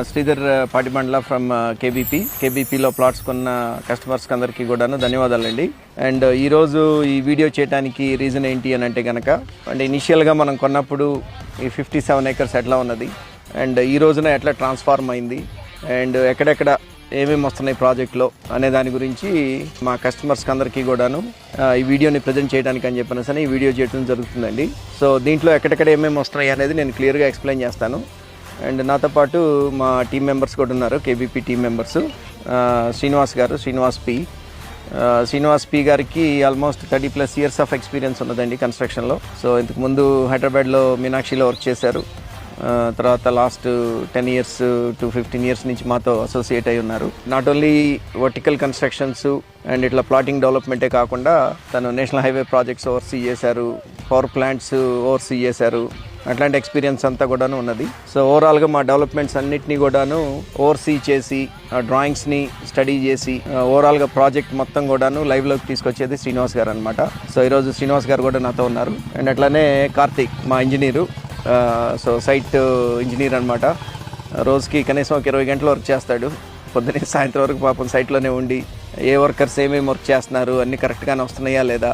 Sridhar Patibandla from కేబీపీలో plots కొన్న కస్టమర్స్కి అందరికీ కూడాను ధన్యవాదాలండి. అండ్ ఈరోజు ఈ వీడియో చేయడానికి రీజన్ ఏంటి అని అంటే కనుక, అంటే ఇనిషియల్గా మనం కొన్నప్పుడు ఈ 57 acres ఎట్లా ఉన్నది అండ్ ఈ రోజున ఎట్లా ట్రాన్స్ఫార్మ్ అయింది అండ్ ఎక్కడెక్కడ ఏమేమి వస్తున్నాయి ప్రాజెక్ట్లో అనే దాని గురించి మా కస్టమర్స్కి అందరికీ కూడాను ఈ వీడియోని ప్రజెంట్ చేయడానికి అని చెప్పిన ఈ వీడియో చేయడం జరుగుతుందండి. సో దీంట్లో ఎక్కడెక్కడ ఏమేమి వస్తున్నాయి అనేది నేను క్లియర్గా ఎక్స్ప్లెయిన్ చేస్తాను. అండ్ నాతో పాటు మా టీం మెంబర్స్ కూడా ఉన్నారు, KBP team members. Srinivas P గారికి ఆల్మోస్ట్ 30+ years ఆఫ్ ఎక్స్పీరియన్స్ ఉన్నదండి కన్స్ట్రక్షన్లో. సో ఇంతకుముందు హైదరాబాద్లో మీనాక్షిలో వర్క్ చేశారు. తర్వాత లాస్ట్ 10 years to 15 years నుంచి మాతో అసోసియేట్ అయి ఉన్నారు. Not only vertical constructions and ఇట్లా ప్లాటింగ్ డెవలప్మెంటే కాకుండా తను నేషనల్ హైవే ప్రాజెక్ట్స్ ఓవర్సీ చేశారు, పవర్ ప్లాంట్స్ ఓవర్సీ చేశారు. అట్లాంటి ఎక్స్పీరియన్స్ అంతా కూడాను ఉన్నది. సో ఓవరాల్గా మా డెవలప్మెంట్స్ అన్నిటినీ కూడాను ఓవర్సీ చేసి డ్రాయింగ్స్ని స్టడీ చేసి ఓవరాల్గా ప్రాజెక్ట్ మొత్తం కూడాను లైవ్లోకి తీసుకొచ్చేది శ్రీనివాస్ గారు అనమాట. సో ఈరోజు శ్రీనివాస్ గారు కూడా నాతో ఉన్నారు. అండ్ అట్లానే కార్తీక్ మా ఇంజనీరు, సో సైట్ ఇంజనీర్ అనమాట. రోజుకి కనీసం ఒక 20 గంటలు వర్క్ చేస్తాడు. పొద్దున్నే సాయంత్రం వరకు పాపం సైట్లోనే ఉండి ఏ వర్కర్స్ ఏమేమి వర్క్ చేస్తున్నారు, అన్నీ కరెక్ట్గానే వస్తున్నాయా లేదా,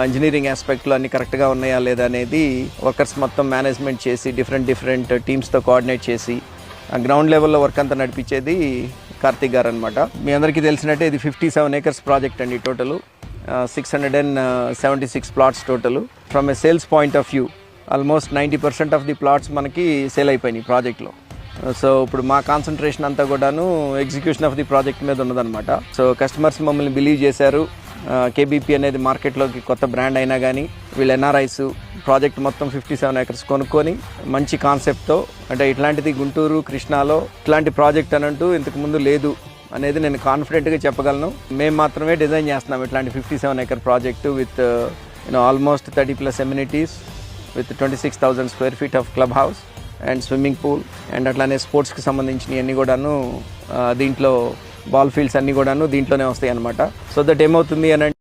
ఇంజనీరింగ్ ఆస్పెక్ట్లో అన్నీ కరెక్ట్గా ఉన్నాయా లేదా అనేది వర్కర్స్ మొత్తం మేనేజ్మెంట్ చేసి డిఫరెంట్ టీమ్స్తో కోఆర్డినేట్ చేసి గ్రౌండ్ లెవెల్లో వర్క్ అంతా నడిపించేది కార్తీక్ గారు అనమాట. మీ అందరికీ తెలిసినట్టే ఇది 57 acres ప్రాజెక్ట్ అండి. Total 676 plots total. From A sales point of view almost 90% of the plots మనకి సేల్ అయిపోయినాయి ప్రాజెక్ట్లో. సో ఇప్పుడు మా కాన్సన్ట్రేషన్ అంతా కూడాను ఎగ్జిక్యూషన్ ఆఫ్ ది ప్రాజెక్ట్ మీద ఉన్నదనమాట. సో కస్టమర్స్ మమ్మల్ని బిలీవ్ చేశారు. కేబీపీ అనేది మార్కెట్లోకి కొత్త బ్రాండ్ అయినా కానీ వీళ్ళు ఎన్ఆర్ఐస్ ప్రాజెక్ట్ మొత్తం 57 acres కొనుక్కొని మంచి కాన్సెప్ట్తో, అంటే ఇట్లాంటిది గుంటూరు కృష్ణాలో ఇట్లాంటి ప్రాజెక్ట్ అనంటూ ఇంతకుముందు లేదు అనేది నేను కాన్ఫిడెంట్గా చెప్పగలను. మేము మాత్రమే డిజైన్ చేస్తున్నాం ఇట్లాంటి 57 acre project with almost 30+ amenities with 26,000 square feet of club house and swimming pool and అట్లానే స్పోర్ట్స్కి సంబంధించినవి అన్నీ కూడాను దీంట్లో బాల్ ఫీల్డ్స్ అన్నీ కూడాను దీంట్లోనే వస్తాయి అనమాట. సో దట్ ఏమవుతుంది అని